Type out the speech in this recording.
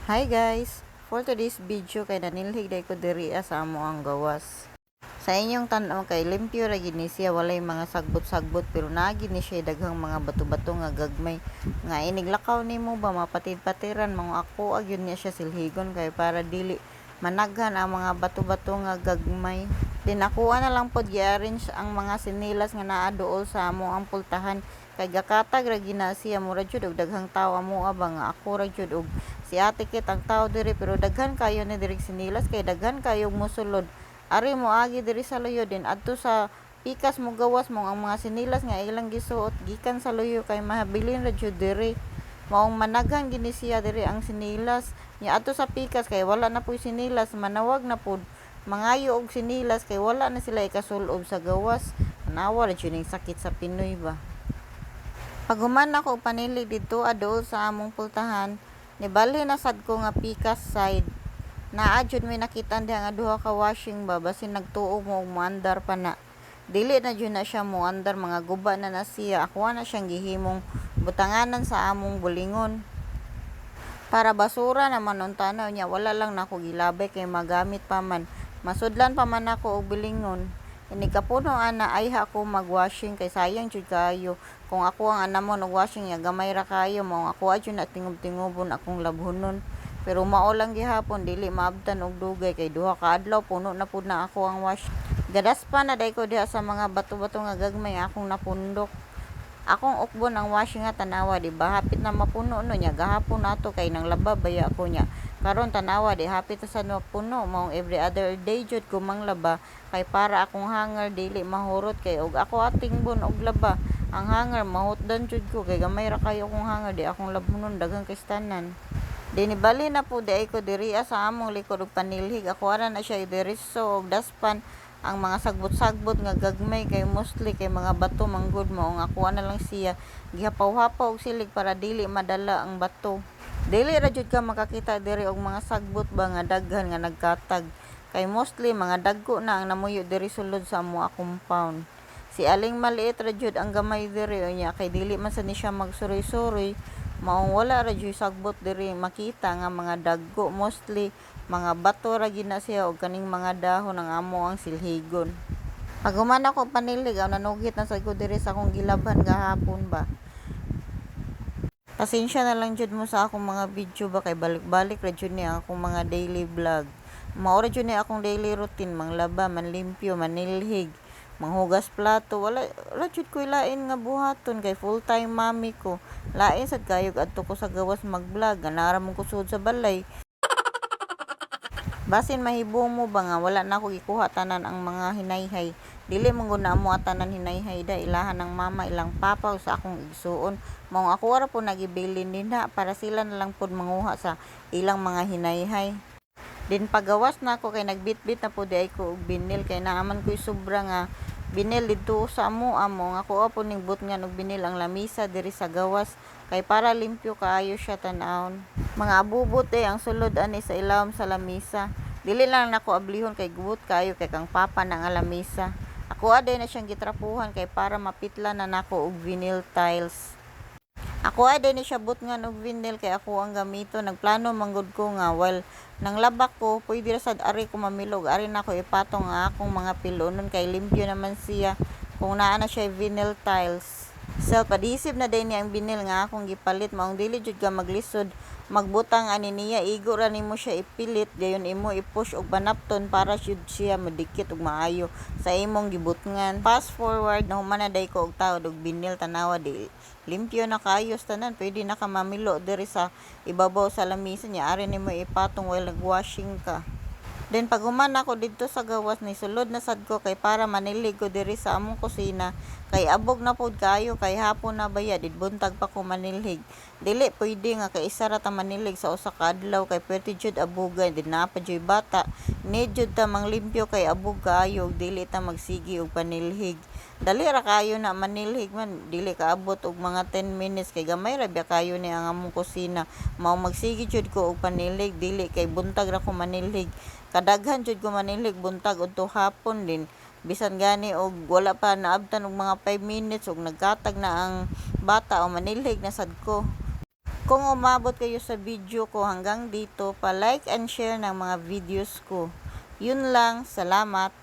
Hi guys! For today's video kay nanilhig day ko diri sa amo ang gawas. Sa inyong tan-aw kay limpyo ra gid ni siya, walay mga sagbot-sagbot pero naagi ni siya daghang mga bato-bato nga gagmay. Nga iniglakaw nimo ba mapatid-patiran mga ako agyud niya siya silhigon kay para dili managhan ang mga bato-bato nga gagmay. Dinakuha na lang pod gi-arrange ang mga sinilas nga naa duol sa amo ang pultahan kay gakatag ra gina siya mura jud og daghang tawo amo ba nga ako ra jud og si Ate Kit ang tawo diri pero daghan kayo ni diri sinilas kay daghan kayo mosulod. Ari mo agi diri sa luyo din adto sa pikas mo gawas mo ang mga sinilas nga ilang gisuot gikan sa luyo kay mahabilin ra jud diri. Maong managhan gini siya diri ang sinilas nya adto sa pikas kay wala na puy sinilas manawag na pud mangayo og sinilas kay wala na sila ikasulob sa gawas. Nawa ra jud ning sakit sa Pinoy ba. Paghuman ako panili dito adol sa among pultahan, nibali na sad ko nga pikas side. Naa jud may nakitaan diha nga duha ka washing ba basin nagtuo mo og moandar pa na. Dili na jud na siya moandar, mga guba na siya. Ako na siyang gihimong butanganan sa among bulingon. Para basura naman untanaw niya, wala lang nako gilabay kay magamit pa man. Masudlan pa man ako og bilingon. Ini kapuno ana ay ako magwashing kay sayang jud kayo. Kung ako ang anamon og washing ya gamay ra kayo mo ako adyo na tingob-tingobon akong labhonon. Pero mao lang gihapon dili maabtan og dugay kay duha ka adlaw puno na pud na ako ang wash. Gadas pa na day ko diha sa mga bato-bato nga gagmay akong napundok. Akong ukbon ang washing nga tanawa di ba hapit na mapuno no nya gahapon nato kay nang laba baya ako nya. Karon tanawa di hapit sa mapuno maong every other day jud ko manglaba kay para akong hanger dili mahurot kay og ako ating bun og laba. Ang hanger mahutdan jud ko kay gamay ra kayo akong hanger di akong labhonon daghang kristanan. Dinibali na po di ay ko diri sa among likod og panilhig. Ako ara na siya diriso og daspan ang mga sagbot-sagbot nga gagmay kay mostly kay mga bato manggod mo nga kuha na lang siya gihapaw-hapaw og silig para dili madala ang bato. Dili ra jud ka makakita diri og mga sagbot ba nga daghan nga nagkatag kay mostly mga dagko na ang namuyo diri sulod sa amo compound. Si aling maliit ra jud ang gamay diri unya kay dili man sa ni siya magsuroy-suroy. Maong wala ra jud sagbot diri makita nga mga dagko mostly mga bato ra gina siya og kaning mga dahon ng amo ang silhigon. Paghuman ako panilig aw nanugit na sad ko diri sa akong gilabhan gahapon ba. Pasensya na lang jud mo sa akong mga video ba kay balik-balik ra jud ni akong mga daily vlog. Mao ra jud ni akong daily routine manglaba, manlimpyo, manilhig, manghugas plato. Wala ra jud ko lain nga buhaton kay full time mami ko. Lain sad kayog adto ko sa gawas mag-vlog, ganara mong kusod sa balay. Basin mahibong mo ba nga wala na ako gikuha tanan ang mga hinayhay. Dili man gud na mo tanan hinayhay da ilahan ng mama ilang papa sa akong igsuon. Mao ako ra po nagibilin dinha para sila na lang pud manguha sa ilang mga hinayhay. Din pagawas na ako kay nagbitbit na po di ay ko og binil kay naaman ko'y sobra nga binil dito sa amo nga kuha po ning butngan og binil ang lamisa diri sa gawas kay para limpyo kaayo siya tan-awon. Mga abubot ang sulod ani sa ilawom sa lamisa. Dili lang nako ablihon kay gubot kayo kay kang papa ng lamisa. Ako aday na siyang gitrapuhan kay para mapitla na nako og vinyl tiles. Ako aday ni siya butngan og vinyl kay ako ang gamito. Nagplano manggod ko nga while nang labak ko pwede ra sad ari ko mamilog ari nako ipatong nga akong mga pilonon kay limpyo naman siya kung naa na siya vinyl tiles. Self-adhesive na din niya ang binil nga akong gipalit maong dili jud ka maglisod magbutang ani niya igo ra nimo siya ipilit gayon imo i-push og banapton para jud siya madikit og maayo sa imong gibutngan. Fast forward na human na day ko og tawod og binil tanawa di limpyo na kaayos tanan pwede na ka mamilo diri sa ibabaw sa lamisa niya ari nimo ipatong while nagwashing ka. Then paghuman ako dito sa gawas ni sulod na sad ko kay para manilig ko diri sa among kusina kay abog na pod kayo kay hapon na baya buntag pa ko manilhig. Dili pwede nga kay isa ra ta manilig sa usa ka adlaw kay pwede jud abugan din na pa jud bata. Need jud ta manglimpyo kay abog kayo dili ta magsigi og panilhig. Dali ra kayo na manilhig man dili kaabot og mga 10 minutes kay gamay ra biya kayo ni ang among kusina. Mao magsigi jud ko og panilhig dili kay buntag ra ko manilhig. Kadaghan jud ko manilhig buntag udto hapon din bisan gani og wala pa naabtan og mga 5 minutes og nagkatag na ang bata o manilhig na sad ko. Kung umabot kayo sa video ko hanggang dito, pa-like and share ng mga videos ko. Yun lang, salamat.